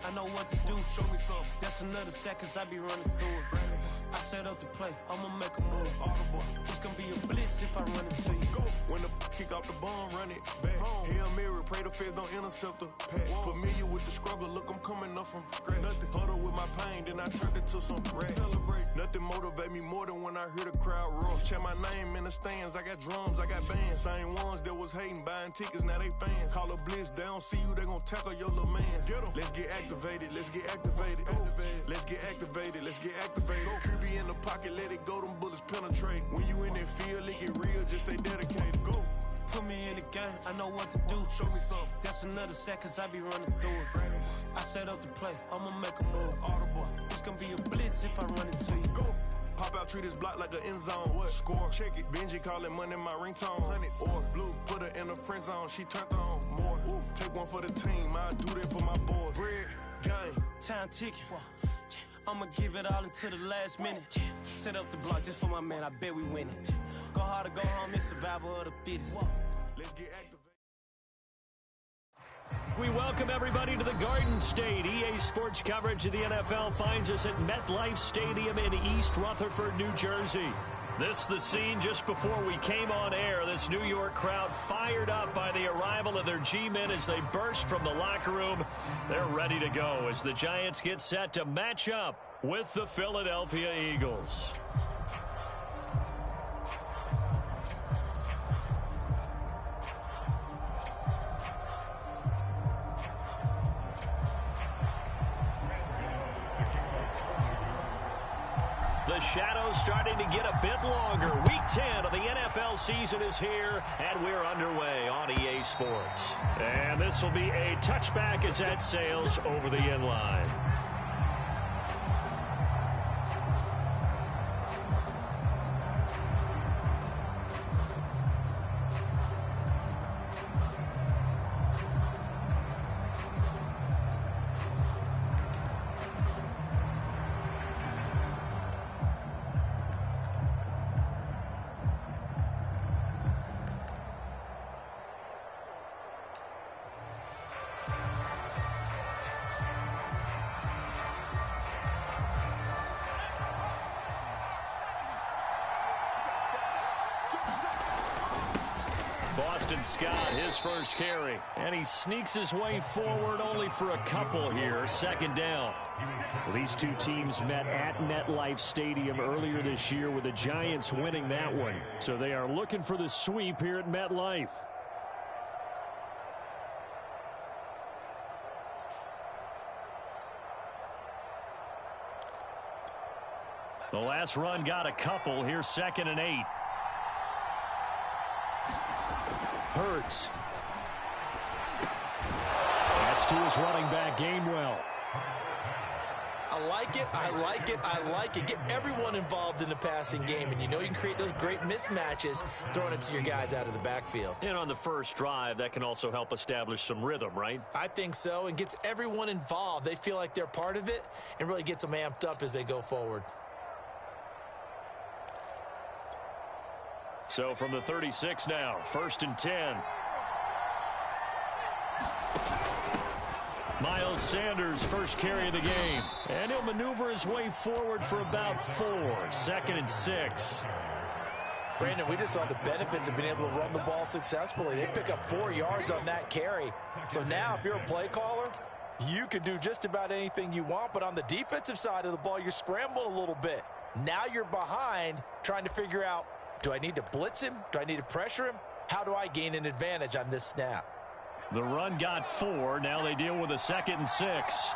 I know what to do. Show me some. That's another seconds I be running through it. I set up the play, I'ma make a move. It's gonna be a blitz if I run into you. Go. When the kick off the bomb, run it back. Hail Mary, pray the feds don't intercept the pass. Familiar with the struggle, look, I'm coming up from scratch. Nothing huddle with my pain, then I turned it to some rats. Celebrate. Nothing motivate me more than when I hear the crowd roar. Check my name in the stands, I got drums, I got bands. Same ones that was hating, buying tickets, now they fans. Call a blitz, they don't see you, they gon' tackle your little man. Get 'em. Let's get activated, let's get activated. Let's get activated, let's get activated. QB in the pocket, let it go, them bullets penetrate. When you in that field, it get real, just stay dedicated. Go. Put me in the game, I know what to do. Show me some. That's another seconds I be running through it. I set up the play, I'ma make a move. Audible. It's gonna be a blitz if I run into you. Go. Pop out, treat this block like an end zone. What? Score, check it. Benji calling money my ringtone. Hundreds. Or blue, put her in the friend zone. She turned on more. Ooh. Take one for the team. I do that for my boy. Bread, game. Time ticking. I'ma give it all until the last minute. Set up the block just for my man, I bet we win it. Go hard or go home, it's survival of the fittest. Let's get activated. We welcome everybody to the Garden State. EA Sports coverage of the NFL finds us at MetLife Stadium in East Rutherford, New Jersey. This the scene just before we came on air. This New York crowd fired up by the arrival of their G-men as they burst from the locker room. They're ready to go as the Giants get set to match up with the Philadelphia Eagles. The shadows starting to get a bit longer. Week 10 of the NFL season is here, and we're underway on EA Sports. And this will be a touchback as that sails over the end line. Boston Scott, his first carry. And he sneaks his way forward only for a couple here. Second down. These two teams met at MetLife Stadium earlier this year with the Giants winning that one. So they are looking for the sweep here at MetLife. The last run got a couple. Here's 2nd and 8. Hurts. That's to his running back, Gainwell. I like it, I like it, I like it. Get everyone involved in the passing game, and you know you can create those great mismatches throwing it to your guys out of the backfield. And on the first drive, that can also help establish some rhythm, right? I think so, and gets everyone involved. They feel like they're part of it and really gets them amped up as they go forward. So from the 36 now, 1st and 10. Miles Sanders, first carry of the game. And he'll maneuver his way forward for about 4. 2nd and 6. Brandon, we just saw the benefits of being able to run the ball successfully. They pick up 4 yards on that carry. So now if you're a play caller, you can do just about anything you want. But on the defensive side of the ball, you're scrambling a little bit. Now you're behind trying to figure out, do I need to blitz him? Do I need to pressure him? How do I gain an advantage on this snap? The run got 4. Now they deal with a 2nd and 6.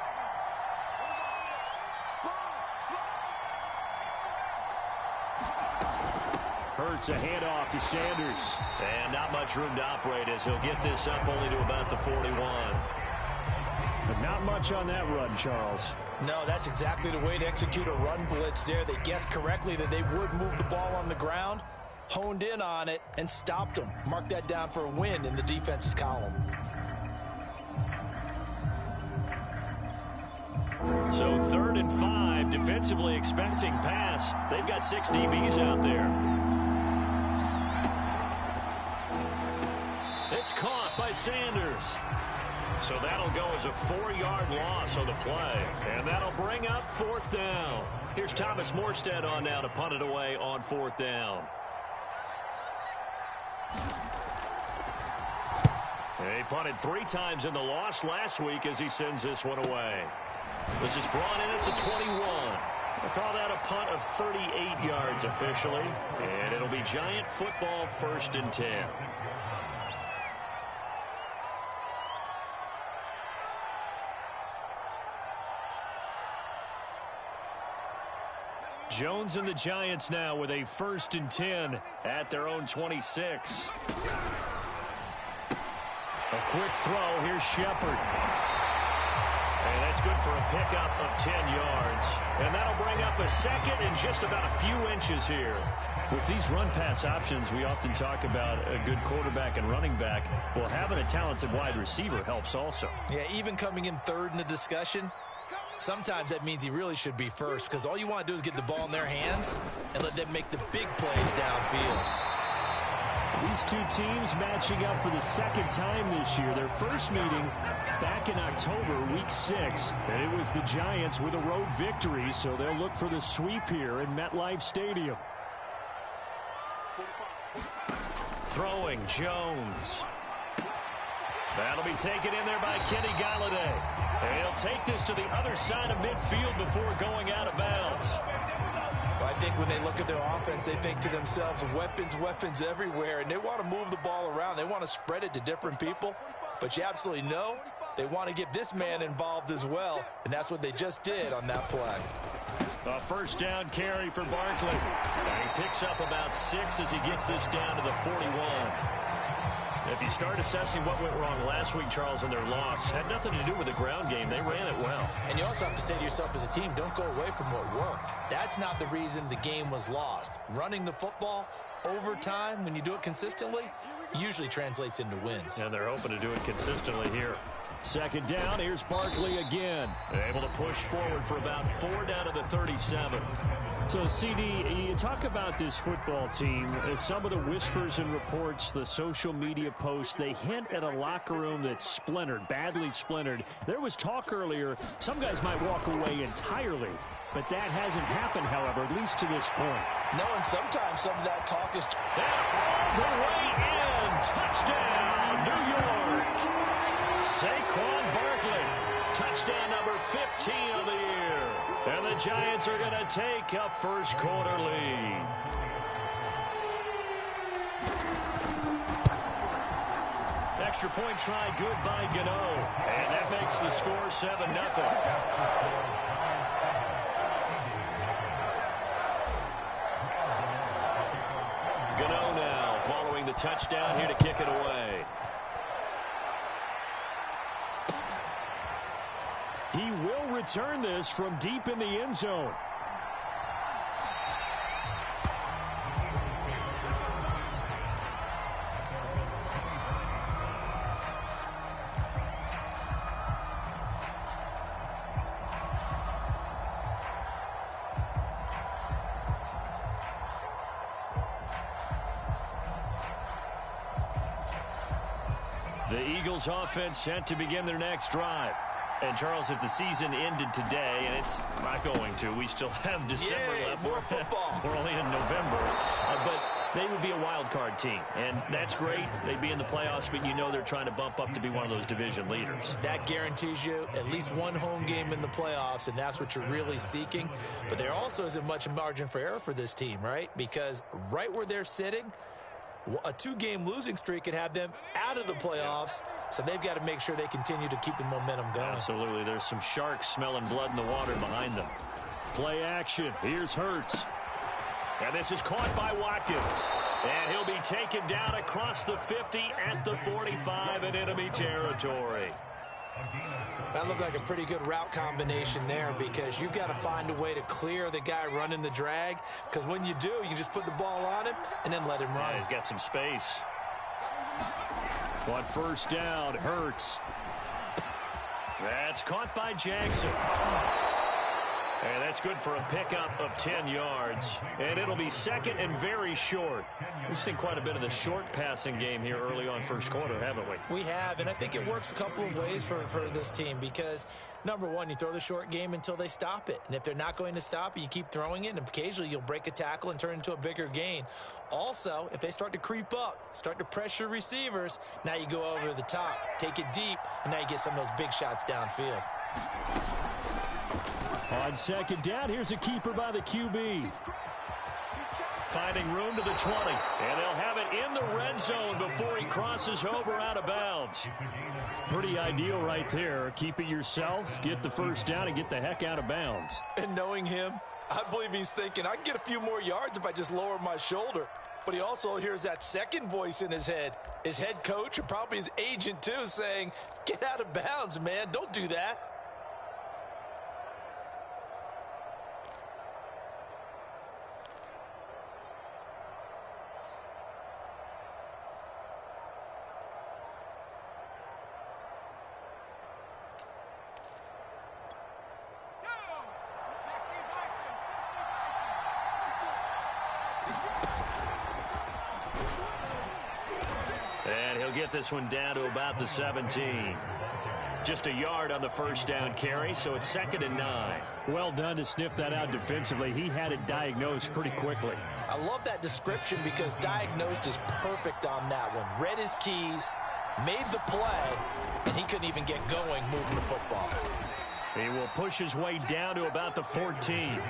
Hurts a handoff to Sanders. And not much room to operate as he'll get this up only to about the 41. But not much on that run, Charles. No, that's exactly the way to execute a run blitz there. They guessed correctly that they would move the ball on the ground, honed in on it, and stopped them. Mark that down for a win in the defense's column. So 3rd and 5, defensively expecting pass. They've got 6 DBs out there. It's caught by Sanders. So that'll go as a 4-yard loss on the play. And that'll bring up 4th down. Here's Thomas Morstead on now to punt it away on 4th down. He punted 3 times in the loss last week as he sends this one away. This is brought in at the 21. We'll call that a punt of 38 yards officially. And it'll be Giant football 1st and 10. Jones and the Giants now with a 1st and 10 at their own 26. A quick throw. Here's Shepard. And that's good for a pickup of 10 yards. And that'll bring up a 2nd and just about a few inches here. With these run-pass options, we often talk about a good quarterback and running back. Well, having a talented wide receiver helps also. Yeah, even coming in 3rd in the discussion, sometimes that means he really should be first because all you want to do is get the ball in their hands and let them make the big plays downfield. These two teams matching up for the 2nd time this year. Their first meeting back in October, week 6. And it was the Giants with a road victory, so they'll look for the sweep here in MetLife Stadium. Throwing Jones. That'll be taken in there by Kenny Galladay. And he'll take this to the other side of midfield before going out of bounds. Well, I think when they look at their offense, they think to themselves, weapons everywhere, and they want to move the ball around. They want to spread it to different people, but you absolutely know they want to get this man involved as well, and that's what they just did on that play. A 1st down carry for Barkley. And he picks up about 6 as he gets this down to the 41. If you start assessing what went wrong last week, Charles, in their loss, had nothing to do with the ground game. They ran it well. And you also have to say to yourself as a team, don't go away from what worked. That's not the reason the game was lost. Running the football over time, when you do it consistently, usually translates into wins. And they're hoping to do it consistently here. 2nd down, here's Barkley again. Able to push forward for about 4 down to the 37. So, CD, you talk about this football team. Some of the whispers and reports, the social media posts, they hint at a locker room that's splintered, badly splintered. There was talk earlier, some guys might walk away entirely. But that hasn't happened, however, at least to this point. No, and sometimes some of that talk is... And all the way in. Touchdown, New York. Saquon Barkley. Touchdown number 15 of the year. And the Giants are going to take a 1st quarter lead. Extra point try good by Gano. And that makes the score 7-0. Gano now following the touchdown here to kick it away. He will return this from deep in the end zone. The Eagles offense set to begin their next drive. And, Charles, if the season ended today, and it's not going to, we still have December left. More football. We're only in November. But they would be a wild card team, and that's great. They'd be in the playoffs, but you know they're trying to bump up to be one of those division leaders. That guarantees you at least one home game in the playoffs, and that's what you're really seeking. But there also isn't much margin for error for this team, right? Because right where they're sitting, a 2-game losing streak could have them out of the playoffs, so they've got to make sure they continue to keep the momentum going. Absolutely. There's some sharks smelling blood in the water behind them. Play action. Here's Hurts. And this is caught by Watkins. And he'll be taken down across the 50 at the 45 in enemy territory. That looked like a pretty good route combination there because you've got to find a way to clear the guy running the drag, because when you do, you just put the ball on him and then let him run. Yeah, he's got some space. On 1st down, Hurts. That's caught by Jackson. And that's good for a pickup of 10 yards. And it'll be second and very short. We've seen quite a bit of the short passing game here early on first quarter, haven't we? We have, and I think it works a couple of ways for this team because, number one, you throw the short game until they stop it. And if they're not going to stop it, you keep throwing it, and occasionally you'll break a tackle and turn it into a bigger gain. Also, if they start to creep up, start to pressure receivers, now you go over the top, take it deep, and now you get some of those big shots downfield. On second down, here's a keeper by the QB. Finding room to the 20. And they'll have it in the red zone before he crosses over out of bounds. Pretty ideal right there. Keep it yourself, get the first down, and get the heck out of bounds. And knowing him, I believe he's thinking, I can get a few more yards if I just lower my shoulder. But he also hears that second voice in his head. His head coach, and probably his agent too, saying, get out of bounds, man. Don't do that. And he'll get this one down to about the 17. Just a yard on the first down carry, so it's 2nd and 9. Well done to sniff that out defensively. He had it diagnosed pretty quickly. I love that description because diagnosed is perfect on that one. Read his keys, made the play, and he couldn't even get going moving the football. He will push his way down to about the 14.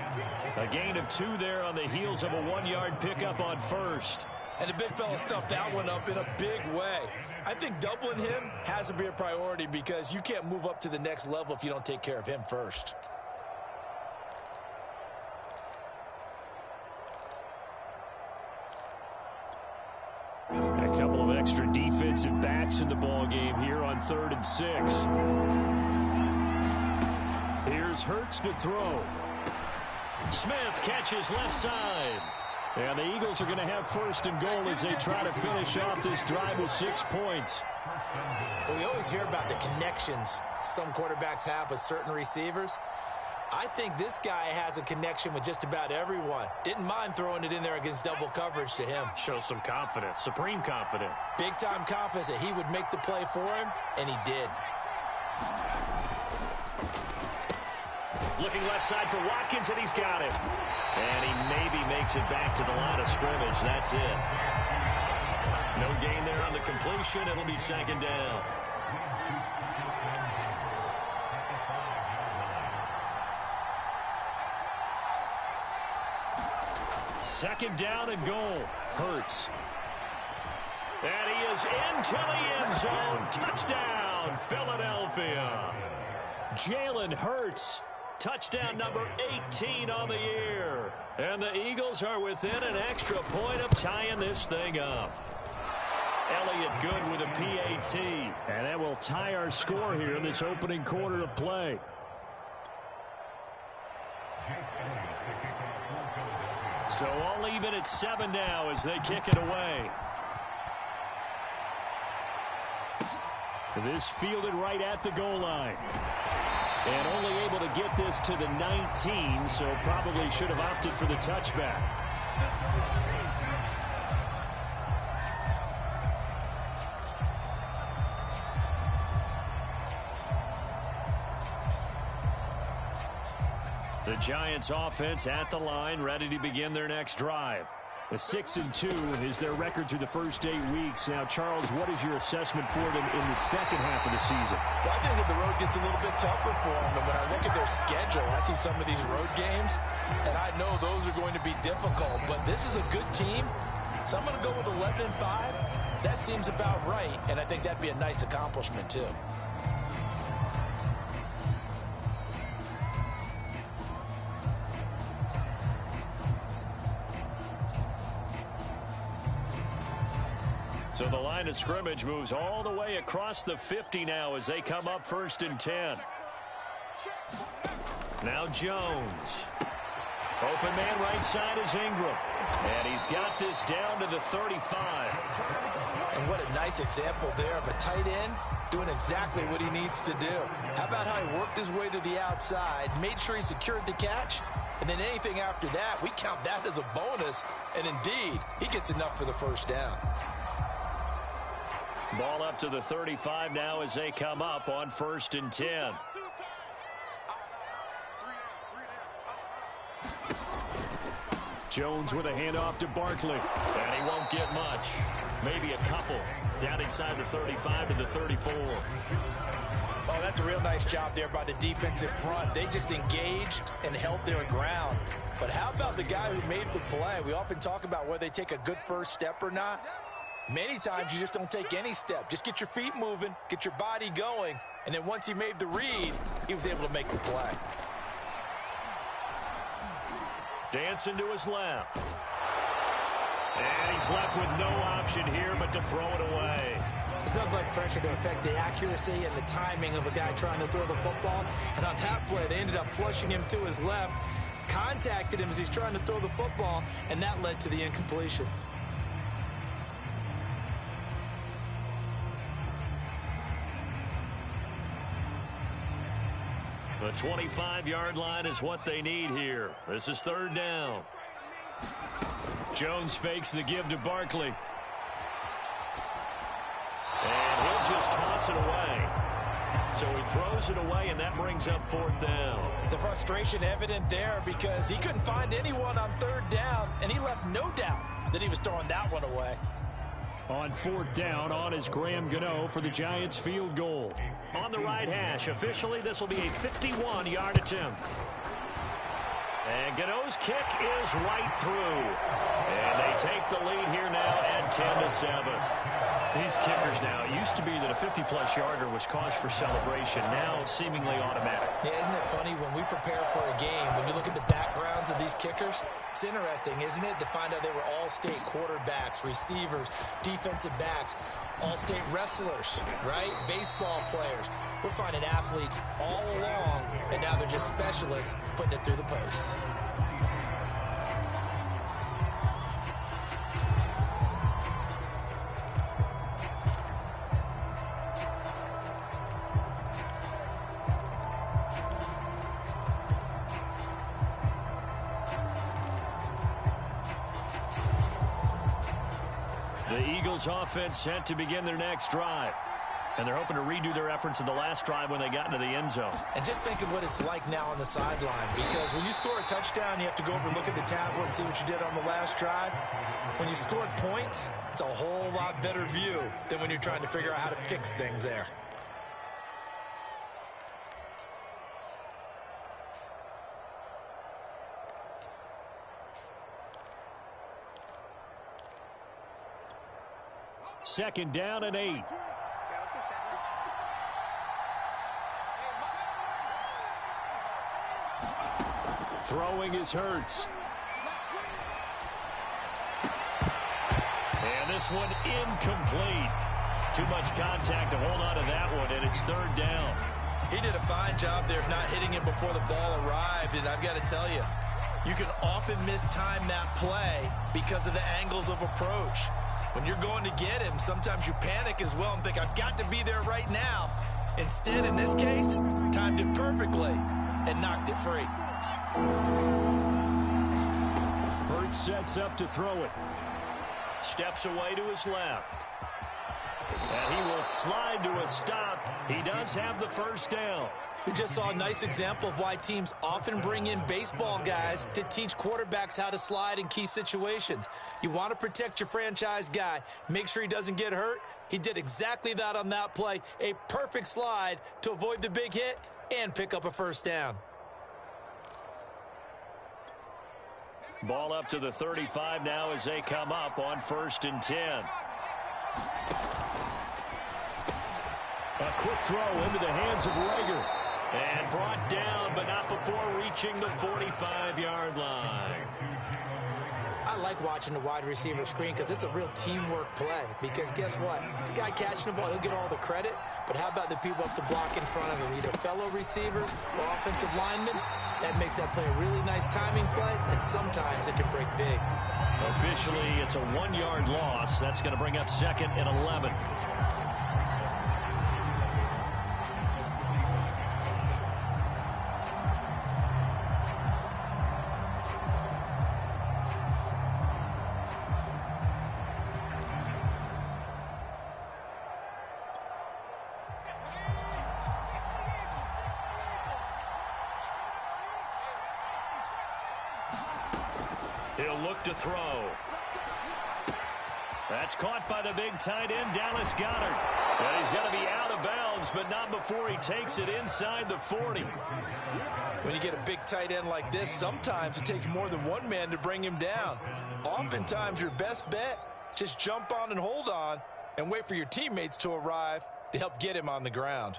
A gain of 2 there on the heels of a 1-yard pickup on first. And the big fella stuffed that one up in a big way. I think doubling him has to be a priority because you can't move up to the next level if you don't take care of him first. A couple of extra defensive backs in the ball game here on 3rd and 6. Here's Hurts to throw. Smith catches left side. And the Eagles are going to have 1st and goal as they try to finish off this drive with 6 points. Well, we always hear about the connections some quarterbacks have with certain receivers. I think this guy has a connection with just about everyone. Didn't mind throwing it in there against double coverage to him. Shows some confidence, supreme confidence. Big-time confidence that he would make the play for him, and he did. Looking left side for Watkins, and he's got it. And he maybe makes it back to the line of scrimmage. That's it. No gain there on the completion. It'll be 2nd down. Second down and goal. Hurts. And he is into the end zone. Touchdown, Philadelphia. Jalen Hurts. Touchdown number 18 on the year. And the Eagles are within an extra point of tying this thing up. Elliott good with a PAT. And that will tie our score here in this opening quarter of play. So all even at 7 now as they kick it away. This fielded right at the goal line. And only able to get this to the 19, so probably should have opted for the touchback. The Giants offense at the line, ready to begin their next drive. A 6-2 is their record through the first 8 weeks. Now, Charles, what is your assessment for them in the second half of the season? Well, I think that the road gets a little bit tougher for them. But when I look at their schedule, I see some of these road games, and I know those are going to be difficult. But this is a good team, so I'm going to go with 11-5. That seems about right, and I think that'd be a nice accomplishment, too. So the line of scrimmage moves all the way across the 50 now as they come up 1st and 10. Now Jones. Open man right side is Ingram. And he's got this down to the 35. And what a nice example there of a tight end doing exactly what he needs to do. How about how he worked his way to the outside, made sure he secured the catch, and then anything after that, we count that as a bonus. And indeed, he gets enough for the first down. Ball up to the 35 now as they come up on 1st and 10. Jones with a handoff to Barkley. And he won't get much. Maybe a couple. Down inside the 35 to the 34. Oh, that's a real nice job there by the defensive front. They just engaged and held their ground. But how about the guy who made the play? We often talk about whether they take a good first step or not. Many times you just don't take any step. Just get your feet moving, get your body going, and then once he made the read, he was able to make the play. Dancing to his left. And he's left with no option here but to throw it away. There's nothing like pressure to affect the accuracy and the timing of a guy trying to throw the football. And on that play, they ended up flushing him to his left, contacted him as he's trying to throw the football, and that led to the incompletion. The 25-yard line is what they need here. This is 3rd down. Jones fakes the give to Barkley. And he'll just toss it away. So he throws it away, and that brings up 4th down. The frustration evident there because he couldn't find anyone on 3rd down, and he left no doubt that he was throwing that one away. On 4th down, on is Graham Gano for the Giants field goal. On the right hash, officially this will be a 51-yard attempt. And Gano's kick is right through. And they take the lead here now at 10-7. These kickers now, it used to be that a 50-plus yarder was cause for celebration. Now seemingly automatic. Yeah, isn't it funny when we prepare for a game, when you look at the backgrounds of these kickers, it's interesting, isn't it, to find out they were all-state quarterbacks, receivers, defensive backs, all-state wrestlers, right? Baseball players. We're finding athletes all along, and now they're just specialists putting it through the posts. The Eagles offense set to begin their next drive. And they're hoping to redo their efforts in the last drive when they got into the end zone. And just think of what it's like now on the sideline, because when you score a touchdown, you have to go over and look at the tablet and see what you did on the last drive. When you scored points, it's a whole lot better view than when you're trying to figure out how to fix things there. Second down and 8. Throwing is Hurts. And this one incomplete. Too much contact to hold on to that one, and it's 3rd down. He did a fine job there of not hitting him before the ball arrived, and I've got to tell you, you can often mistime that play because of the angles of approach. When you're going to get him, sometimes you panic as well and think, I've got to be there right now. Instead, in this case, timed it perfectly and knocked it free. Hurts sets up to throw it. Steps away to his left. And he will slide to a stop. He does have the first down. We just saw a nice example of why teams often bring in baseball guys to teach quarterbacks how to slide in key situations. You want to protect your franchise guy. Make sure he doesn't get hurt. He did exactly that on that play. A perfect slide to avoid the big hit and pick up a first down. Ball up to the 35 now as they come up on 1st and 10. A quick throw into the hands of Rager. And brought down, but not before reaching the 45-yard line. I like watching the wide receiver screen because it's a real teamwork play. Because guess what? The guy catching the ball, he'll get all the credit. But how about the people up to block in front of him, either fellow receivers or offensive linemen? That makes that play a really nice timing play, and sometimes it can break big. Officially, it's a 1-yard loss. That's going to bring up 2nd and 11. He'll look to throw. That's caught by the big tight end, Dallas Goedert. And he's going to be out of bounds, but not before he takes it inside the 40. When you get a big tight end like this, sometimes it takes more than one man to bring him down. Oftentimes, your best bet, just jump on and hold on and wait for your teammates to arrive to help get him on the ground.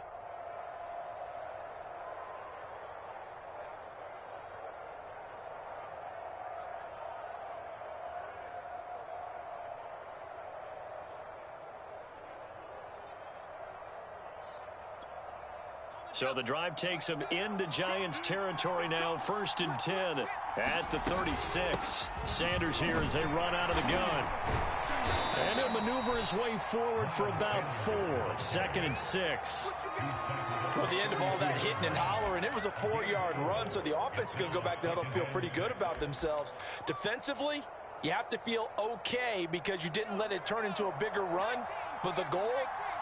So the drive takes him into Giants territory now. 1st and 10 at the 36. Sanders here as they run out of the gun. And he'll maneuver his way forward for about 4. 2nd and 6. Well, at the end of all that hitting and hollering, it was a 4-yard run, so the offense is going to go back to huddle and feel pretty good about themselves. Defensively, you have to feel okay because you didn't let it turn into a bigger run. But the goal,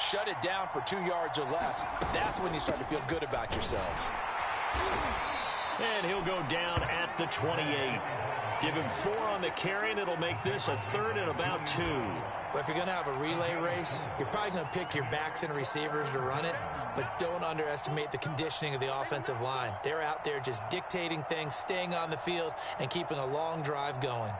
shut it down for 2 yards or less. That's when you start to feel good about yourselves. And he'll go down at the 28. Give him 4 on the carry, and it'll make this a 3rd and about 2. Well, if you're going to have a relay race, you're probably going to pick your backs and receivers to run it, but don't underestimate the conditioning of the offensive line. They're out there just dictating things, staying on the field, and keeping a long drive going.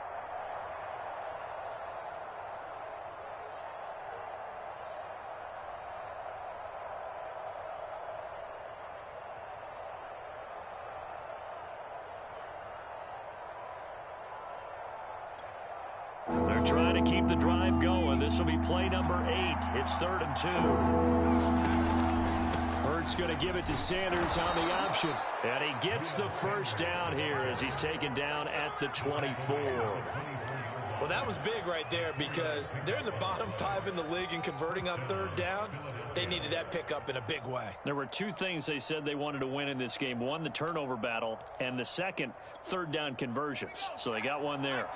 They're trying to keep the drive going. This will be play number 8. It's 3rd and 2. Hurts going to give it to Sanders on the option. And he gets the first down here as he's taken down at the 24. Well, that was big right there because they're in the bottom 5 in the league in converting on 3rd down. They needed that pickup in a big way. There were 2 things they said they wanted to win in this game. One, the turnover battle, and the second, 3rd down conversions. So they got one there.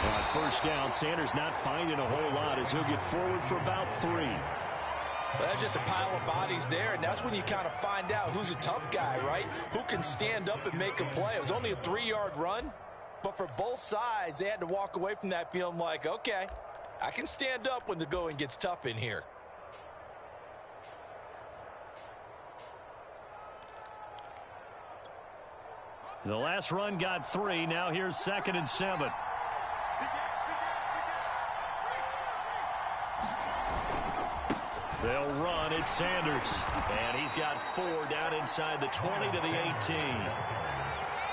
On 1st down, Sanders not finding a whole lot as he'll get forward for about 3. Well, that's just a pile of bodies there, and that's when you kind of find out who's a tough guy, right? Who can stand up and make a play. It was only a 3-yard run, but for both sides, they had to walk away from that feeling like, okay, I can stand up when the going gets tough in here. The last run got 3. Now here's 2nd and 7. They'll run. It's Sanders. And he's got 4 down inside the 20 to the 18.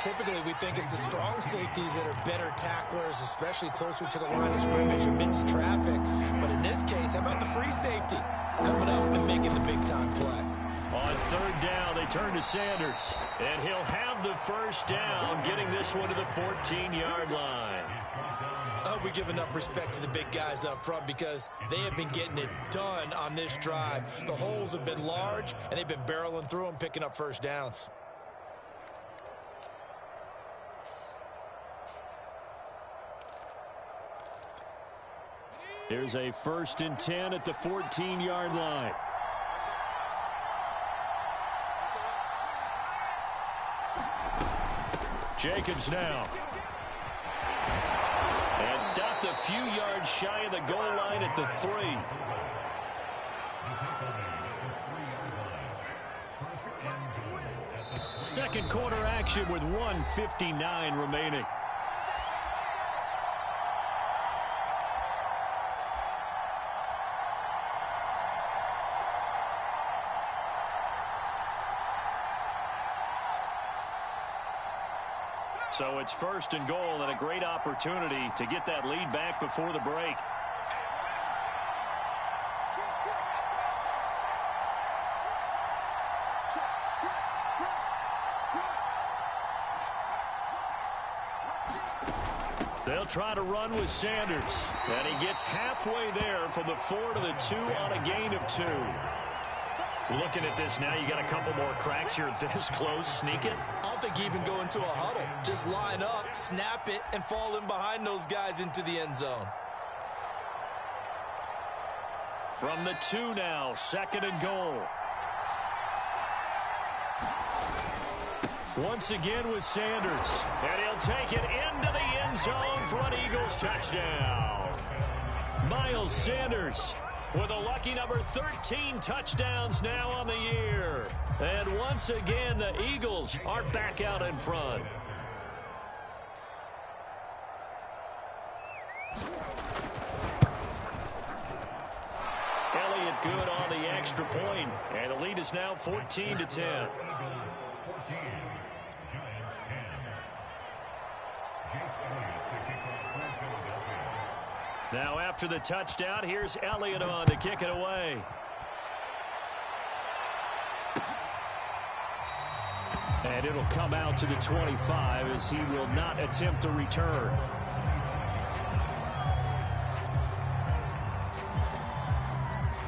Typically, we think it's the strong safeties that are better tacklers, especially closer to the line of scrimmage amidst traffic. But in this case, how about the free safety coming up and making the big-time play? On 3rd down, they turn to Sanders. And he'll have the first down, getting this one to the 14-yard line. I hope we give enough respect to the big guys up front because they have been getting it done on this drive. The holes have been large, and they've been barreling through them, picking up first downs. Here's a 1st and 10 at the 14-yard line. Jacobs now. And stopped a few yards shy of the goal line at the 3. Second quarter action with 1:59 remaining. So it's 1st and goal and a great opportunity to get that lead back before the break. They'll try to run with Sanders. And he gets halfway there from the 4 to the 2 on a gain of 2. Looking at this now, you got a couple more cracks here this close. Sneak it. I don't think you even go into a huddle. Just line up, snap it, and fall in behind those guys into the end zone. From the 2 now, 2nd and goal. Once again with Sanders. And he'll take it into the end zone for an Eagles touchdown. Miles Sanders with a lucky number 13 touchdowns now on the year. And once again, the Eagles are back out in front. Elliott good on the extra point, and the lead is now 14-10. Now after the touchdown, here's Elliott on to kick it away. And it'll come out to the 25 as he will not attempt a return.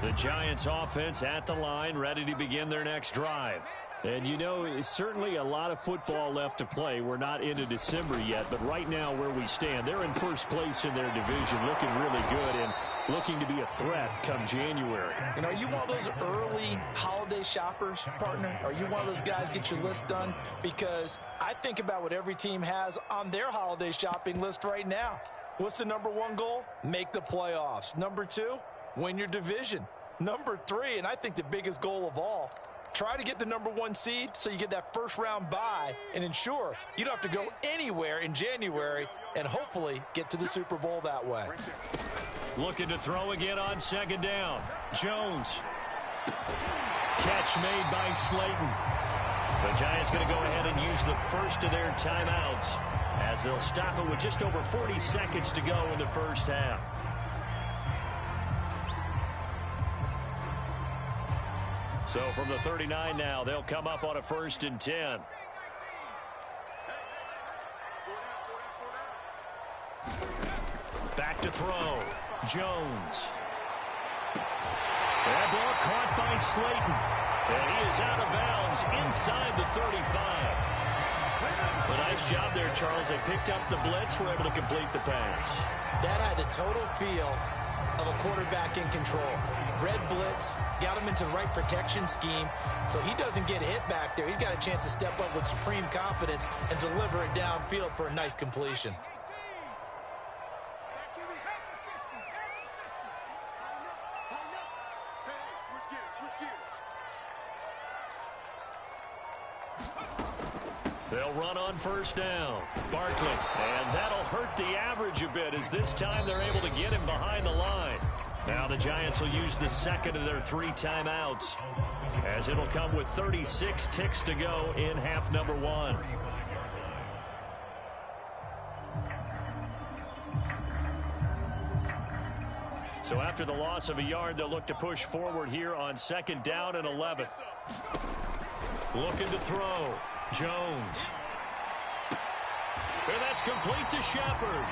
The Giants offense at the line, ready to begin their next drive. And, you know, it's certainly a lot of football left to play. We're not into December yet, but right now where we stand, they're in first place in their division, looking really good and looking to be a threat come January. And are you one of those early holiday shoppers, partner? Are you one of those guys get your list done? Because I think about what every team has on their holiday shopping list right now. What's the number 1 goal? Make the playoffs. Number 2, win your division. Number 3, and I think the biggest goal of all, try to get the number 1 seed so you get that first-round bye and ensure you don't have to go anywhere in January and hopefully get to the Super Bowl that way. Looking to throw again on 2nd down. Jones. Catch made by Slayton. The Giants going to go ahead and use the first of their timeouts as they'll stop it with just over 40 seconds to go in the first half. So from the 39 now, they'll come up on a 1st and 10. Back to throw. Jones. That ball caught by Slayton. And he is out of bounds inside the 35. A nice job there, Charles. They picked up the blitz, were able to complete the pass. That had the total feel of a quarterback in control. Red blitz, got him into the right protection scheme, so he doesn't get hit back there. He's got a chance to step up with supreme confidence and deliver it downfield for a nice completion. They'll run on 1st down. Barkley, and that'll hurt the average a bit as this time they're able to get him behind the line. Now the Giants will use the 2nd of their 3 timeouts as it'll come with 36 ticks to go in half number 1. So after the loss of a yard, they'll look to push forward here on 2nd down and 11. Looking to throw. Jones. And that's complete to Shepard.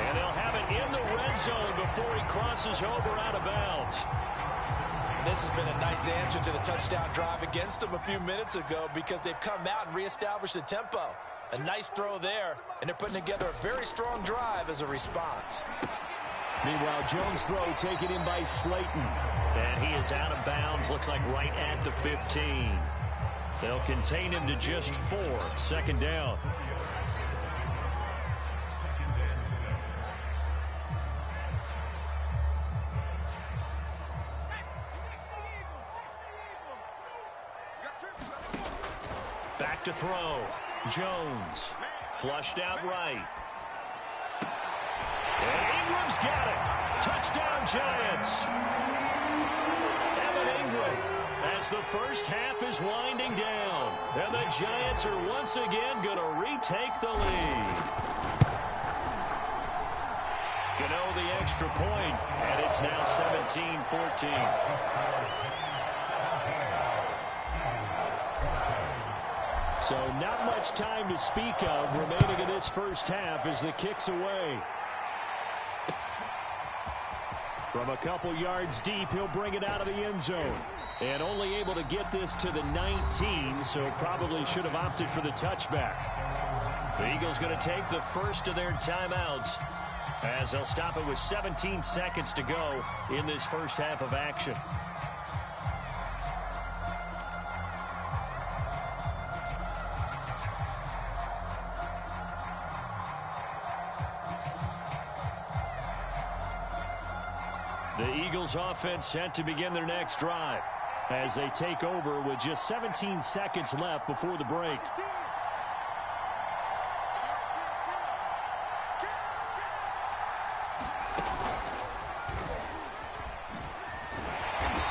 And they'll have it in the red zone before he crosses over out of bounds. This has been a nice answer to the touchdown drive against them a few minutes ago because they've come out and reestablished the tempo. A nice throw there, and they're putting together a very strong drive as a response. Meanwhile, Jones' throw taken in by Slayton. And he is out of bounds, looks like right at the 15. They'll contain him to just 4. 2nd down. Back to throw. Jones. Flushed out right. And Ingram's got it. Touchdown, Giants. Evan Ingram has as the first half is winding down. And the Giants are once again going to retake the lead. Gano the extra point, and it's now 17-14. So not much time to speak of remaining in this first half as the kick's away. From a couple yards deep, he'll bring it out of the end zone. And only able to get this to the 19, so probably should have opted for the touchback. The Eagles going to take the first of their timeouts as they'll stop it with 17 seconds to go in this first half of action. The Eagles offense set to begin their next drive as they take over with just 17 seconds left before the break.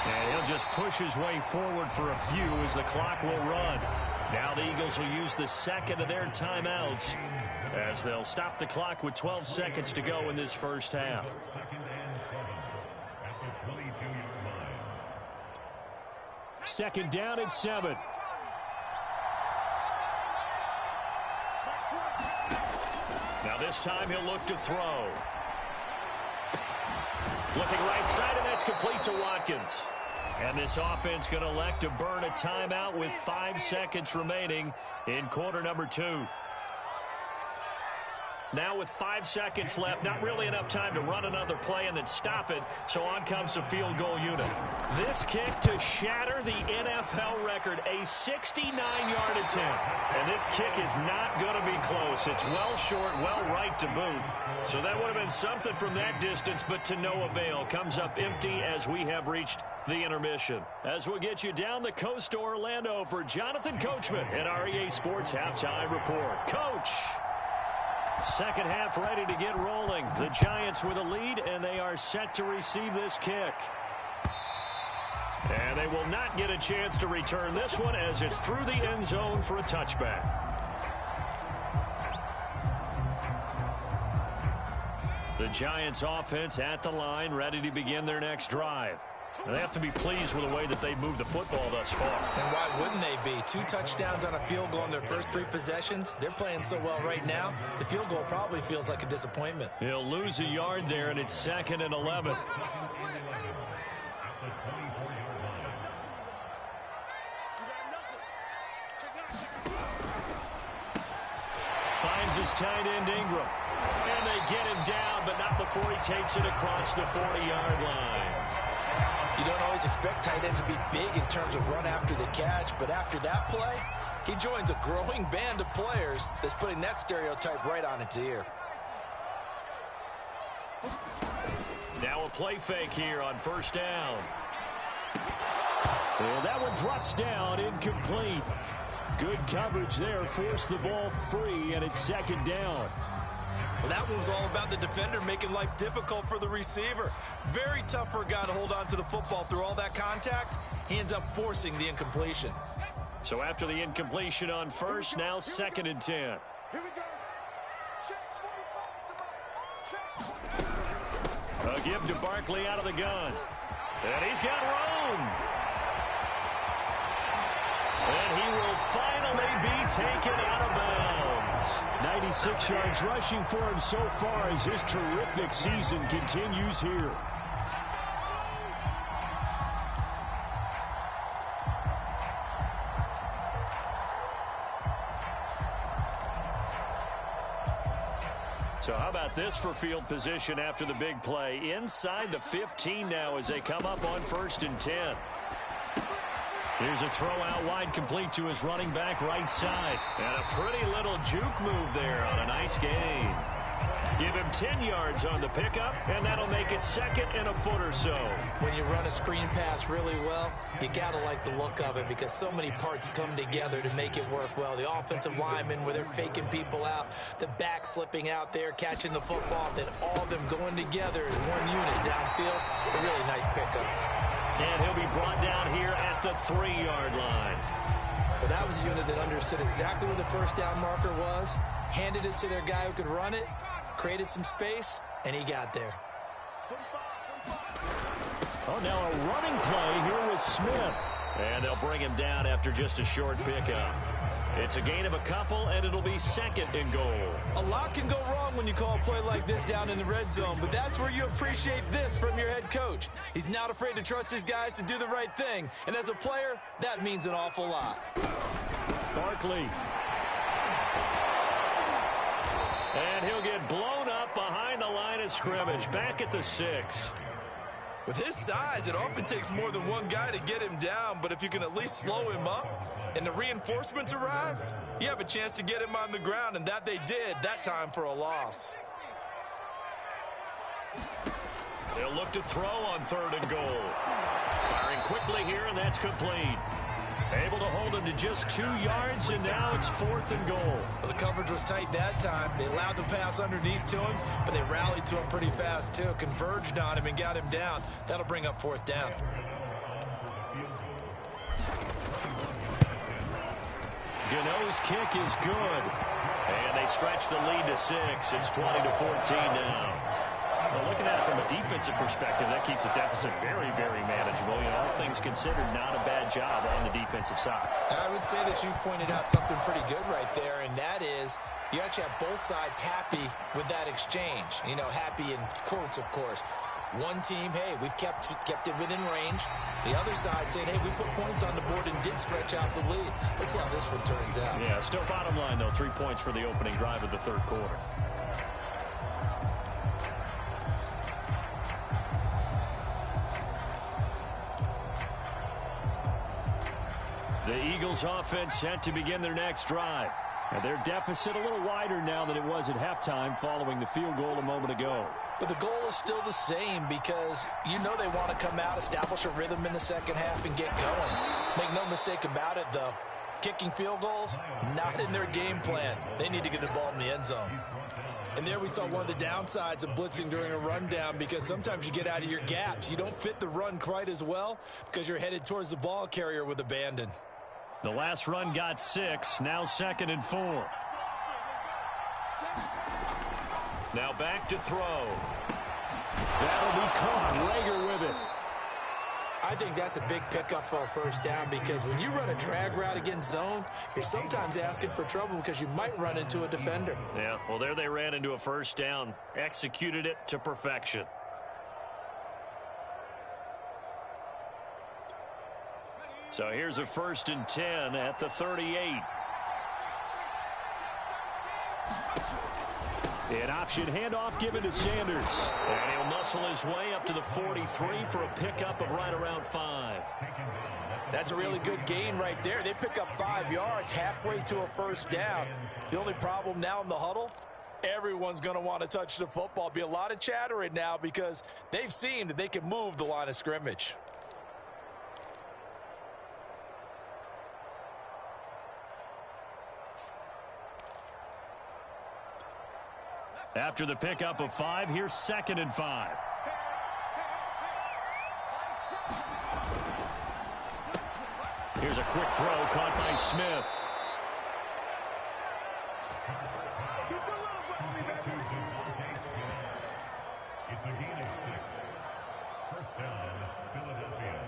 And he'll just push his way forward for a few as the clock will run. Now the Eagles will use the second of their timeouts as they'll stop the clock with 12 seconds to go in this first half. Second down at 7. Now this time he'll look to throw. Looking right side, and that's complete to Watkins. And this offense going to elect to burn a timeout with 5 seconds remaining in quarter number 2. Now with 5 seconds left, not really enough time to run another play and then stop it, so on comes the field goal unit. This kick to shatter the NFL record, a 69-yard attempt. And this kick is not going to be close. It's well short, well right to boot. So that would have been something from that distance, but to no avail. Comes up empty as we have reached the intermission. As we'll get you down the coast to Orlando for Jonathan Coachman at our EA Sports Halftime Report. Coach! Second half ready to get rolling. The Giants with a lead, and they are set to receive this kick. And they will not get a chance to return this one as it's through the end zone for a touchback. The Giants offense at the line, ready to begin their next drive. And they have to be pleased with the way that they've moved the football thus far. And why wouldn't they be? 2 touchdowns on a field goal in their first 3 possessions. They're playing so well right now, the field goal probably feels like a disappointment. He'll lose a yard there, and it's 2nd and 11. Finds his tight end Ingram. And they get him down, but not before he takes it across the 40-yard line. You don't always expect tight ends to be big in terms of run after the catch, but after that play, he joins a growing band of players that's putting that stereotype right on its ear. Now a play fake here on first down. And that one drops down, incomplete. Good coverage there, forced the ball free, and it's 2nd down. Well, that one was all about the defender making life difficult for the receiver. Very tough for a guy to hold on to the football through all that contact. He ends up forcing the incompletion. So after the incompletion on first, now 2nd and 10. Here we go. Check. A give to Barkley out of the gun. And he's got room. And he will finally be taken out of bounds. 96 yards rushing for him so far as his terrific season continues here. So how about this for field position after the big play? Inside the 15 now as they come up on 1st and 10. Here's a throw out wide, complete to his running back right side. And a pretty little juke move there on a nice gain. Give him 10 yards on the pickup, and that'll make it 2nd and a foot or so. When you run a screen pass really well, you got to like the look of it because so many parts come together to make it work well. The offensive linemen where they're faking people out, the back slipping out there, catching the football, then all of them going together as one unit downfield. A really nice pickup. And he'll be brought down here at the 3-yard line. Well, that was a unit that understood exactly where the first down marker was, handed it to their guy who could run it, created some space, and he got there. Oh, now a running play here with Smith. And they'll bring him down after just a short pickup. It's a gain of a couple, and it'll be 2nd and goal. A lot can go wrong when you call a play like this down in the red zone, but that's where you appreciate this from your head coach. He's not afraid to trust his guys to do the right thing, and as a player, that means an awful lot. Barkley. And he'll get blown up behind the line of scrimmage, back at the 6. With his size, it often takes more than one guy to get him down, but if you can at least slow him up and the reinforcements arrive, you have a chance to get him on the ground, and that they did, that time for a loss. They'll look to throw on 3rd and goal. Firing quickly here, and that's complete. Able to hold him to just 2 yards, and now it's 4th and goal. Well, the coverage was tight that time. They allowed the pass underneath to him, but they rallied to him pretty fast, too. Converged on him and got him down. That'll bring up 4th down. Gano's kick is good. And they stretch the lead to 6. It's 20-14 now. Well, looking at it from a defensive perspective, that keeps the deficit very, very manageable. You know, all things considered, not a bad job on the defensive side. I would say that you've pointed out something pretty good right there, and that is you actually have both sides happy with that exchange. You know, happy in quotes, of course. One team, hey, we've kept it within range. The other side saying, hey, we put points on the board and did stretch out the lead. Let's see how this one turns out. Yeah, still bottom line, though, 3 points for the opening drive of the 3rd quarter. The Eagles offense set to begin their next drive. And their deficit a little wider now than it was at halftime following the field goal a moment ago. But the goal is still the same because you know they want to come out, establish a rhythm in the second half, and get going. Make no mistake about it, though. Kicking field goals, not in their game plan. They need to get the ball in the end zone. And there we saw one of the downsides of blitzing during a rundown, because sometimes you get out of your gaps. You don't fit the run quite as well because you're headed towards the ball carrier with abandon. The last run got 6, now 2nd and 4. Now back to throw. That'll be caught. Rager with it. I think that's a big pickup for a first down because when you run a drag route against zone, you're sometimes asking for trouble because you might run into a defender. Yeah, well, there they ran into a first down. Executed it to perfection. So here's a 1st and 10 at the 38. An option handoff given to Sanders. And he'll muscle his way up to the 43 for a pickup of right around 5. That's a really good gain right there. They pick up 5 yards halfway to a first down. The only problem now in the huddle, everyone's going to want to touch the football. Be a lot of chatter right now because they've seen that they can move the line of scrimmage. After the pickup of 5, here's 2nd and 5. Here's a quick throw caught by Smith. It's a gain of 6. First down, Philadelphia.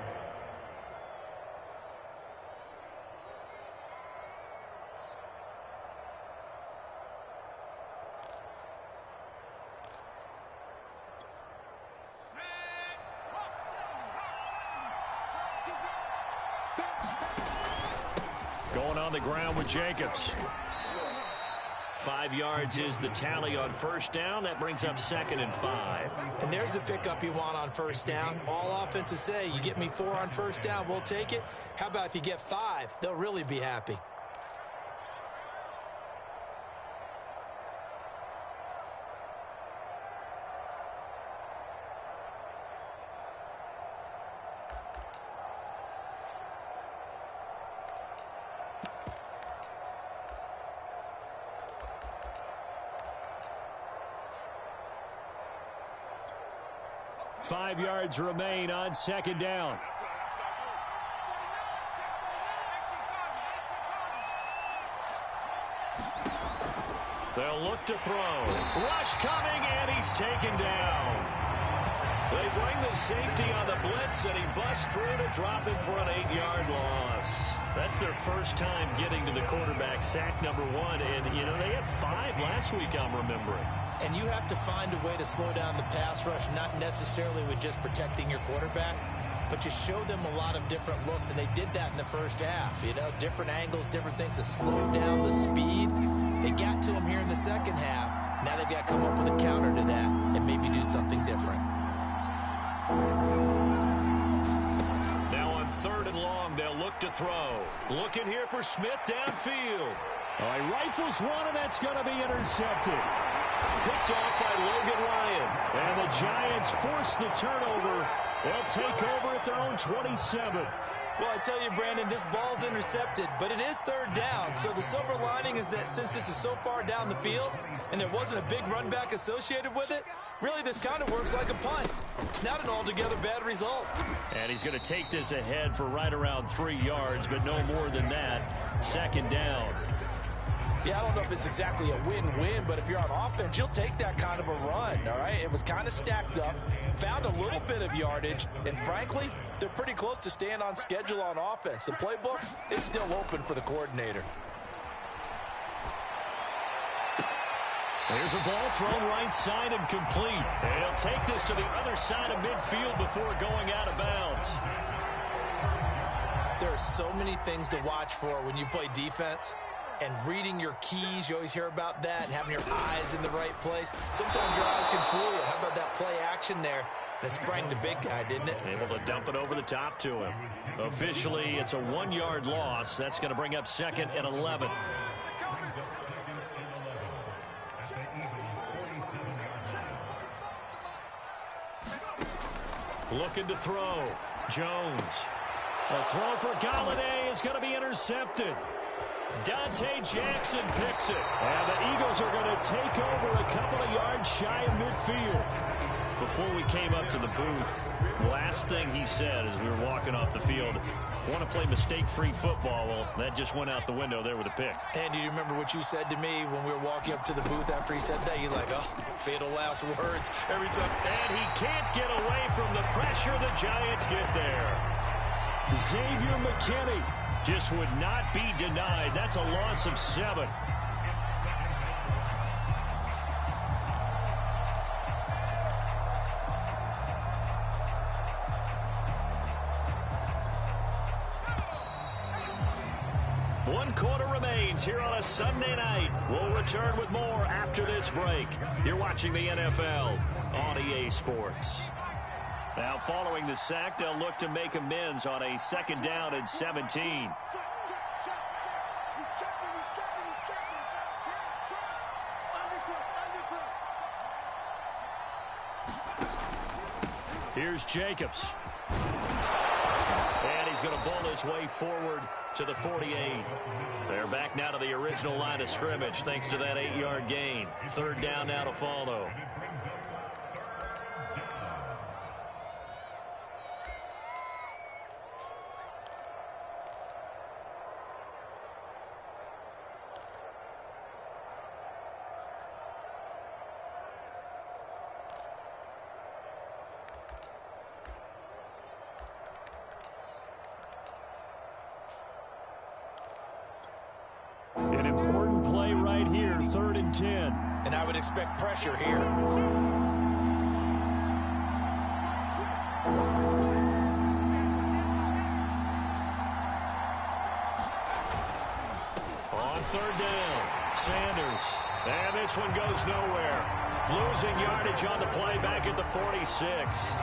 Going on the ground with Jacobs. 5 yards is the tally on first down. That brings up 2nd and 5. And there's the pickup you want on first down. All offenses say, you get me 4 on first down, we'll take it. How about if you get 5? They'll really be happy. 5 yards remain on second down. They'll look to throw. Rush coming, and he's taken down. They bring the safety on the blitz, and he busts through to drop him for an 8-yard loss. That's their first time getting to the quarterback, sack number 1. And, you know, they had 5 last week, I'm remembering. And you have to find a way to slow down the pass rush, not necessarily with just protecting your quarterback, but you show them a lot of different looks, and they did that in the first half. You know, different angles, different things to slow down the speed. They got to him here in the second half. Now they've got to come up with a counter to that and maybe do something different. Now on 3rd and long, they'll look to throw. Looking here for Smith downfield. Oh, he rifles one, and that's going to be intercepted. Picked off by Logan Ryan. And the Giants force the turnover. They'll take over at their own 27. Well, I tell you, Brandon, this ball's intercepted, but it is 3rd down. So the silver lining is that since this is so far down the field and there wasn't a big run back associated with it, really this kind of works like a punt. It's not an altogether bad result. And he's going to take this ahead for right around 3 yards, but no more than that. 2nd down. Yeah, I don't know if it's exactly a win-win, but if you're on offense, you'll take that kind of a run, all right? It was kind of stacked up, found a little bit of yardage, and frankly, they're pretty close to staying on schedule on offense. The playbook is still open for the coordinator. There's a ball thrown right side and complete. And he'll take this to the other side of midfield before going out of bounds. There are so many things to watch for when you play defense. And reading your keys, you always hear about that, and having your eyes in the right place. Sometimes your eyes can fool you. How about that play action there? And it sprang the big guy, didn't it? Able to dump it over the top to him. Officially, it's a 1-yard loss. That's going to bring up 2nd and 11. Looking to throw. Jones. A throw for Galladay is going to be intercepted. Dante Jackson picks it. And the Eagles are going to take over a couple of yards shy of midfield. Before we came up to the booth, last thing he said as we were walking off the field, want to play mistake-free football. Well, that just went out the window there with a pick. And do you remember what you said to me when we were walking up to the booth after he said that? You're like, oh, fatal last words every time. And he can't get away from the pressure. The Giants get there. Xavier McKinney just would not be denied. That's a loss of 7. One quarter remains here on a Sunday night. We'll return with more after this break. You're watching the NFL on EA Sports. Now, following the sack, they'll look to make amends on a 2nd down and 17. Here's Jacobs. And he's going to ball his way forward to the 48. They're back now to the original line of scrimmage thanks to that 8-yard gain. 3rd down now to follow. An important play right here, 3rd and 10. And I would expect pressure here. On 3rd down, Sanders. And this one goes nowhere. Losing yardage on the play back at the 46.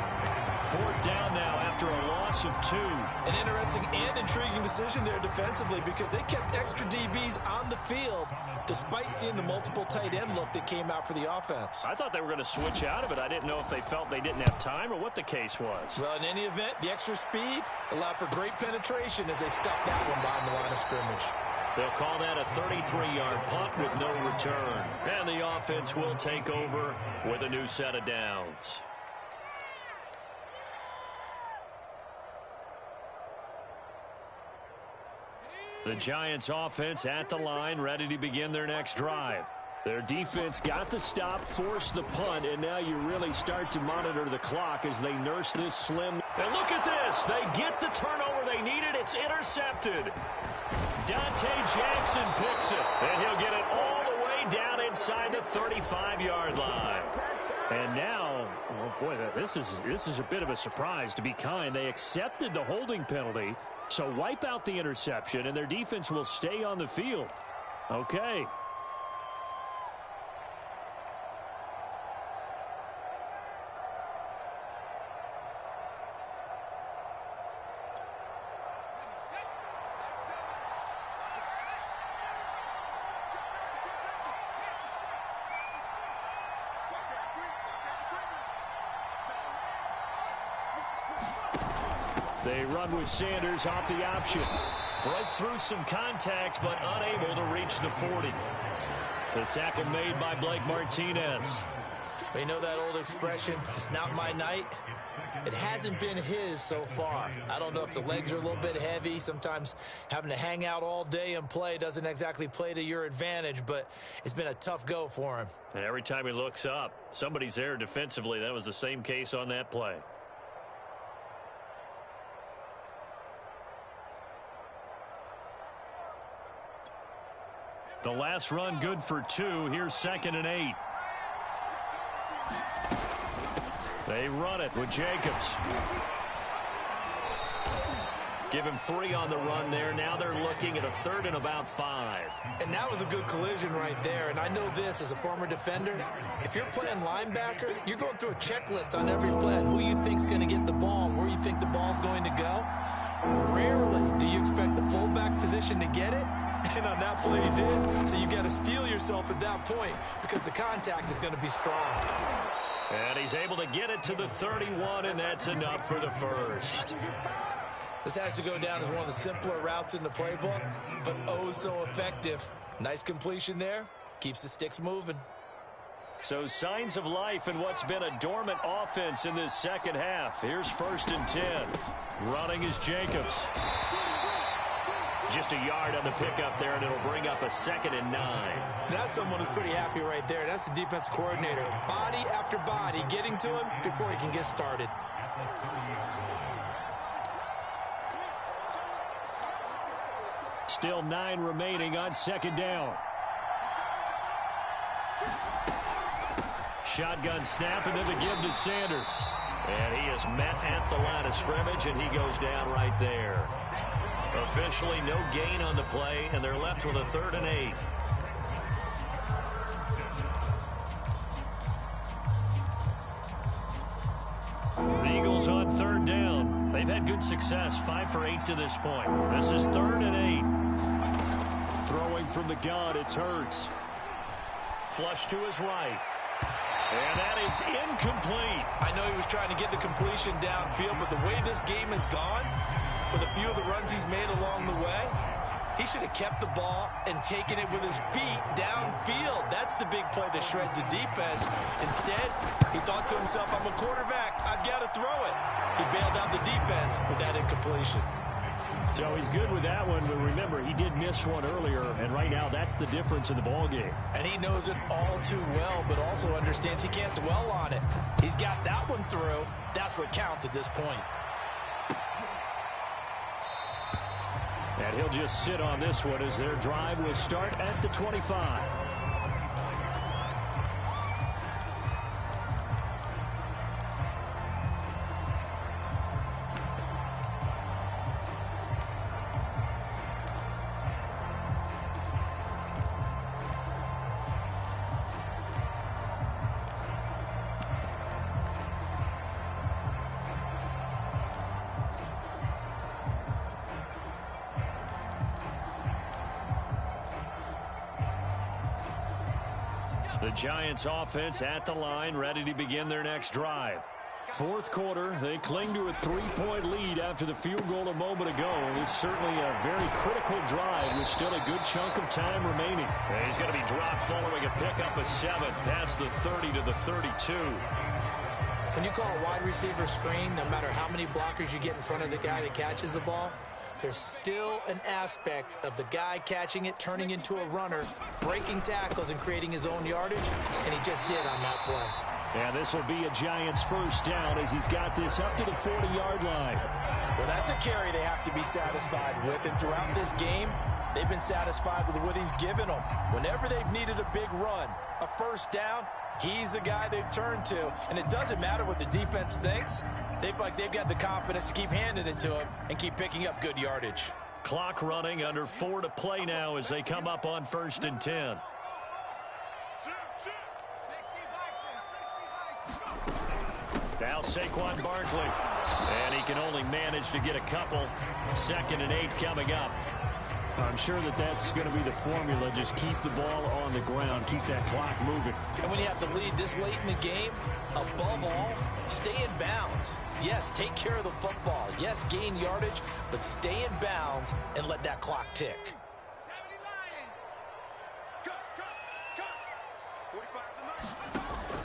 4th down now after a loss of 2. An interesting and intriguing decision there defensively because they kept extra DBs on the field despite seeing the multiple tight end look that came out for the offense. I thought they were going to switch out of it. I didn't know if they felt they didn't have time or what the case was. Well, in any event, the extra speed allowed for great penetration as they stuffed that one behind the line of scrimmage. They'll call that a 33-yard punt with no return. And the offense will take over with a new set of downs. The Giants offense at the line, ready to begin their next drive. Their defense got the stop, forced the punt, and now you really start to monitor the clock as they nurse this slim. And look at this. They get the turnover they needed. It's intercepted. Dante Jackson picks it, and he'll get it all the way down inside the 35-yard line. And now, oh boy, this is a bit of a surprise. To be kind, they accepted the holding penalty, so wipe out the interception, and their defense will stay on the field. Okay. They run with Sanders off the option. Broke through some contact, but unable to reach the 40. The tackle made by Blake Martinez. You know that old expression, it's not my night? It hasn't been his so far. I don't know if the legs are a little bit heavy. Sometimes having to hang out all day and play doesn't exactly play to your advantage, but it's been a tough go for him. And every time he looks up, somebody's there defensively. That was the same case on that play. The last run good for 2. Here's 2nd and 8. They run it with Jacobs. Give him 3 on the run there. Now they're looking at a 3rd and about 5. And that was a good collision right there. And I know this as a former defender. If you're playing linebacker, you're going through a checklist on every play on who you think's going to get the ball and where you think the ball's going to go. Rarely do you expect the fullback position to get it. And on that play he did. So you got to steel yourself at that point because the contact is going to be strong. And he's able to get it to the 31, and that's enough for the first. This has to go down as one of the simpler routes in the playbook, but oh so effective. Nice completion there. Keeps the sticks moving. So signs of life in what's been a dormant offense in this second half. Here's 1st and 10. Running is Jacobs. Just a yard on the pickup there, and it'll bring up a 2nd and 9. That's someone who's pretty happy right there. That's the defense coordinator. Body after body getting to him before he can get started. Still 9 remaining on 2nd down. Shotgun snap, and then the give to Sanders. And he is met at the line of scrimmage, and he goes down right there. Officially no gain on the play, and they're left with a 3rd and 8. The Eagles on 3rd down. They've had good success, 5 for 8 to this point. This is 3rd and 8. Throwing from the gun, it's Hurts. Flush to his right. And that is incomplete. I know he was trying to get the completion downfield, but the way this game has gone, with a few of the runs he's made along the way, he should have kept the ball and taken it with his feet downfield. That's the big play that shreds the defense. Instead, he thought to himself, I'm a quarterback, I've got to throw it. He bailed out the defense with that incompletion. So he's good with that one, but remember, he did miss one earlier, and right now that's the difference in the ball game. And he knows it all too well, but also understands he can't dwell on it. He's got that one through. That's what counts at this point. And he'll just sit on this one as their drive will start at the 25. The Giants offense at the line, ready to begin their next drive. 4th quarter, they cling to a 3-point lead after the field goal a moment ago. It's certainly a very critical drive with still a good chunk of time remaining. And he's going to be dropped following a pickup of 7 past the 30 to the 32. When you call a wide receiver screen, no matter how many blockers you get in front of the guy that catches the ball, there's still an aspect of the guy catching it, turning into a runner, breaking tackles and creating his own yardage, and he just did on that play. And this will be a Giants first down as he's got this up to the 40-yard line. Well, that's a carry they have to be satisfied with, and throughout this game, they've been satisfied with what he's given them. Whenever they've needed a big run, a first down, he's the guy they've turned to. And it doesn't matter what the defense thinks. They've got the confidence to keep handing it to him and keep picking up good yardage. Clock running, under 4 to play now as they come up on 1st and 10. Now Saquon Barkley. And he can only manage to get a couple. 2nd and 8 coming up. I'm sure that's going to be the formula. Just keep the ball on the ground. Keep that clock moving. And when you have to lead this late in the game, above all, stay in bounds. Yes, take care of the football. Yes, gain yardage, but stay in bounds and let that clock tick.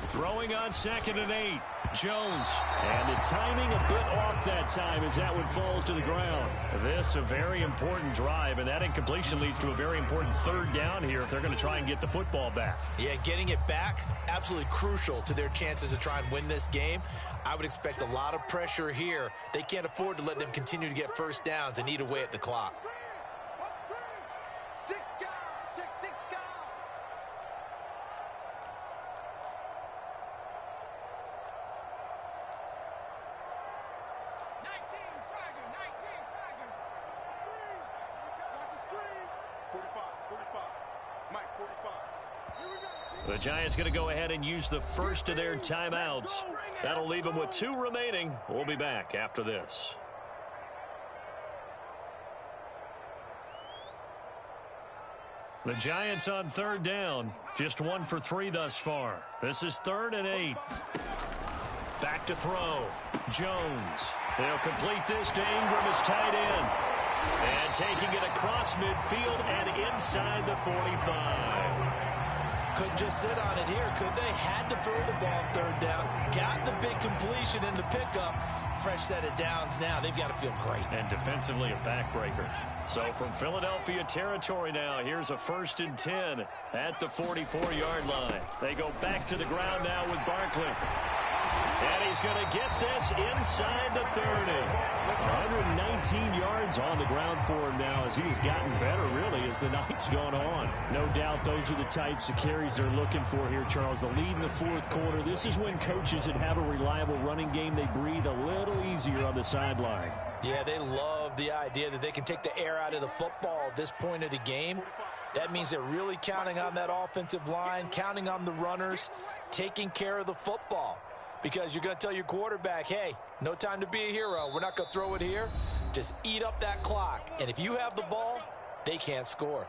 Throwing on 2nd and 8. Jones. And the timing a bit off that time as that one falls to the ground. This a very important drive, and that incompletion leads to a very important 3rd down here if they're going to try and get the football back. Yeah, getting it back, absolutely crucial to their chances to try and win this game. I would expect a lot of pressure here. They can't afford to let them continue to get first downs and eat away at the clock. The Giants going to go ahead and use the first of their timeouts. That'll leave them with 2 remaining. We'll be back after this. The Giants on 3rd down. Just 1 for 3 thus far. This is 3rd and 8. Back to throw. Jones. They'll complete this to Ingram as tight end. And taking it across midfield and inside the 45. Couldn't just sit on it here, could they? Had to throw the ball on 3rd down. Got the big completion in the pickup. Fresh set of downs now. They've got to feel great. And defensively a backbreaker. So from Philadelphia territory now, here's a 1st and 10 at the 44-yard line. They go back to the ground now with Barkley. And he's going to get this inside the 30. 119 yards on the ground for him now as he has gotten better, really, as the night's gone on. No doubt those are the types of carries they're looking for here, Charles. The lead in the 4th quarter. This is when coaches that have a reliable running game, they breathe a little easier on the sideline. Yeah, they love the idea that they can take the air out of the football at this point of the game. That means they're really counting on that offensive line, counting on the runners, taking care of the football. Because you're going to tell your quarterback, hey, no time to be a hero. We're not going to throw it here. Just eat up that clock. And if you have the ball, they can't score.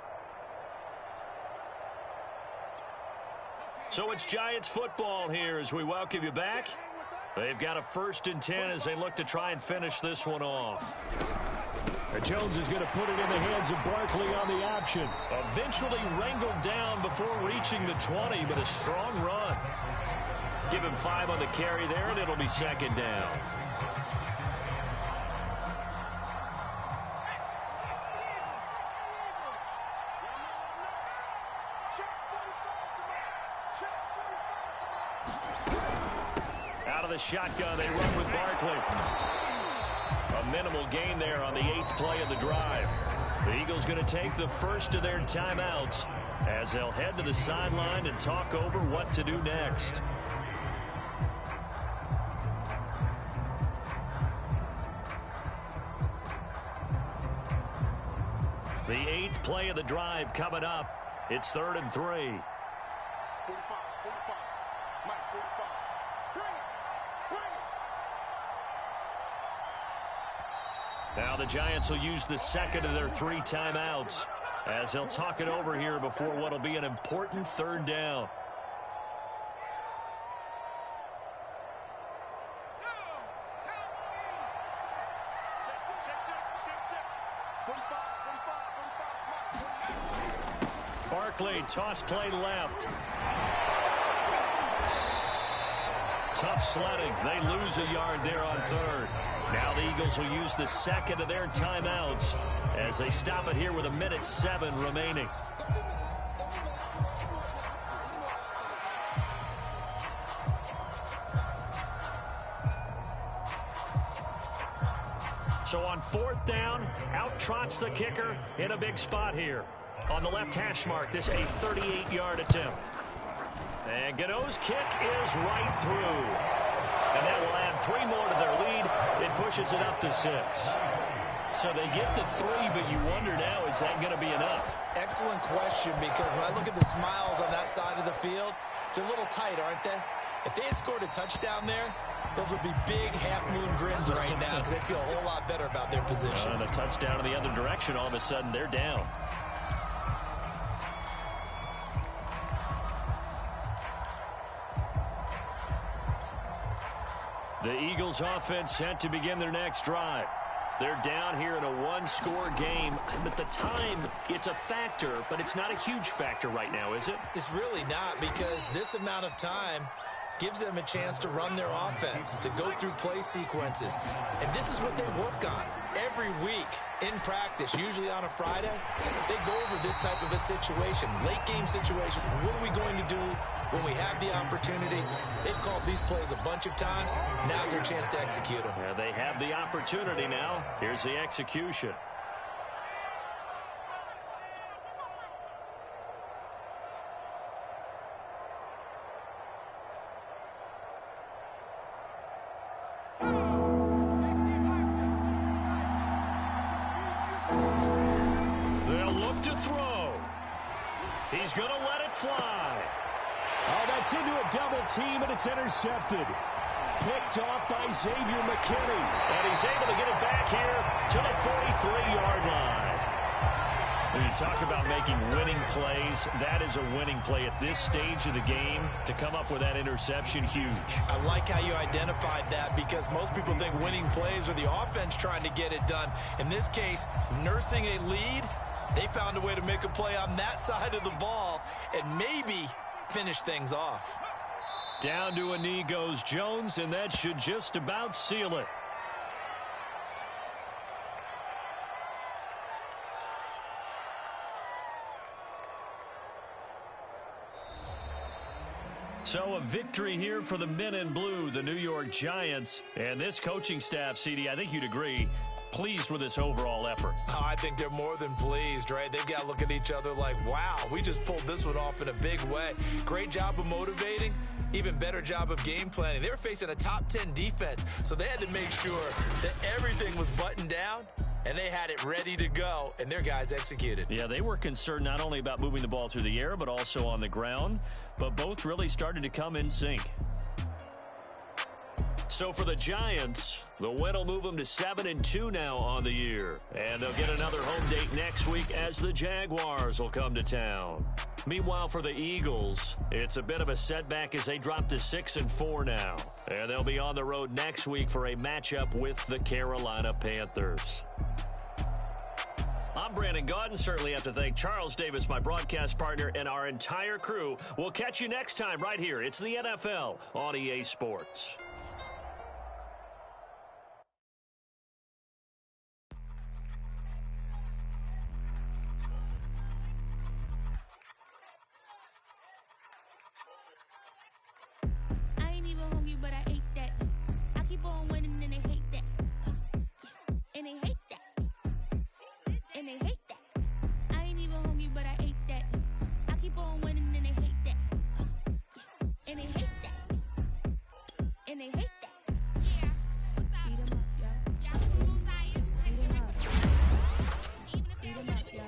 So it's Giants football here as we welcome you back. They've got a 1st and 10 as they look to try and finish this one off. Jones is going to put it in the hands of Barkley on the option. Eventually wrangled down before reaching the 20, but a strong run. Give him 5 on the carry there, and it'll be 2nd down. Out of the shotgun, they run with Barkley. A minimal gain there on the 8th play of the drive. The Eagles going to take the first of their timeouts as they'll head to the sideline and talk over what to do next. The 8th play of the drive coming up. It's 3rd and 3. 45, 45. Mike, 45. Bring it. Now the Giants will use the 2nd of their 3 timeouts as they'll talk it over here before what will be an important 3rd down. Barkley, toss play left. Tough sledding. They lose a yard there on 3rd. Now the Eagles will use the second of their timeouts as they stop it here with 1:07 remaining. So on 4th down, out trots the kicker in a big spot here. On the left hash mark, this a 38-yard attempt. And Gano's kick is right through. And that will add 3 more to their lead. It pushes it up to 6. So they get the 3, but you wonder now, is that going to be enough? Excellent question, because when I look at the smiles on that side of the field, they're a little tight, aren't they? If they had scored a touchdown there, those would be big half-moon grins right now because they feel a whole lot better about their position. And a touchdown in the other direction, all of a sudden they're down. The Eagles offense set to begin their next drive. They're down here in a 1-score game. At the time, it's a factor, but it's not a huge factor right now, is it? It's really not, because this amount of time gives them a chance to run their offense, to go through play sequences. And this is what they work on every week in practice, usually on a Friday. They go over this type of a situation, late game situation. What are we going to do when we have the opportunity? They've called these plays a bunch of times. Now's their chance to execute them. Yeah, they have the opportunity now. Here's the execution. He's going to let it fly. Oh, that's into a double team, and it's intercepted. Picked off by Xavier McKinney. And he's able to get it back here to the 43-yard line. When you talk about making winning plays, that is a winning play at this stage of the game. To come up with that interception, huge. I like how you identified that, because most people think winning plays are the offense trying to get it done. In this case, nursing a lead, they found a way to make a play on that side of the ball and maybe finish things off. Down to a knee goes Jones, and that should just about seal it. So a victory here for the men in blue, the New York Giants. And this coaching staff, CD, I think you'd agree, pleased with this overall effort. Oh, I think they're more than pleased, right? They've got to look at each other like, wow, we just pulled this one off in a big way. Great job of motivating. Even better job of game planning. They were facing a top 10 defense, so they had to make sure that everything was buttoned down, and they had it ready to go, and their guys executed. Yeah, they were concerned not only about moving the ball through the air, but also on the ground, but both really started to come in sync. So for the Giants, the win will move them to 7-2 now on the year. And they'll get another home date next week as the Jaguars will come to town. Meanwhile, for the Eagles, it's a bit of a setback as they drop to 6-4 now. And they'll be on the road next week for a matchup with the Carolina Panthers. I'm Brandon Gaudin. Certainly have to thank Charles Davis, my broadcast partner, and our entire crew. We'll catch you next time right here. It's the NFL on EA Sports. But I ate that. I keep on winning and they hate that. And they hate that. And they hate that. I ain't even hungry, but I ate that. I keep on winning and they hate that. And they hate that. And they hate that. Yeah. What's up? Eat 'em up, yo. Y'all too tired. Eat 'em up. Eat 'em up, yo.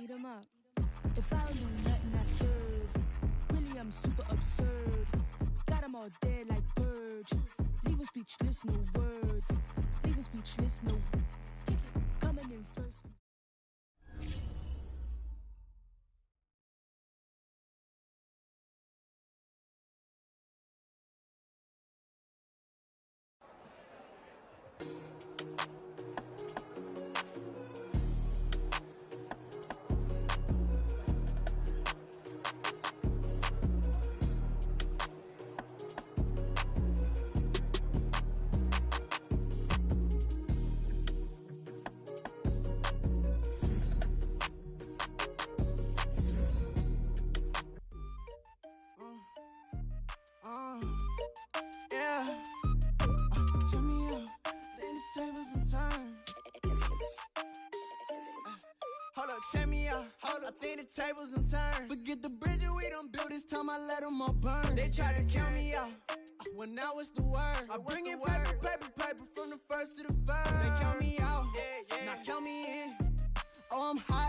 Eat 'em up. If I don't do nothing, I serve. Really, I'm super absurd. Got them all dead like birds. Leave them speechless, no words. Leave them speechless, no. Kick it, coming in first. check me out. I think the tables done turned. Forget the bridges we done built, this time I let them all burn. They tried to count me out, well now it's the word. I bring in paper, paper, paper from the first to the third. They count me out, now count me in. Oh, I'm high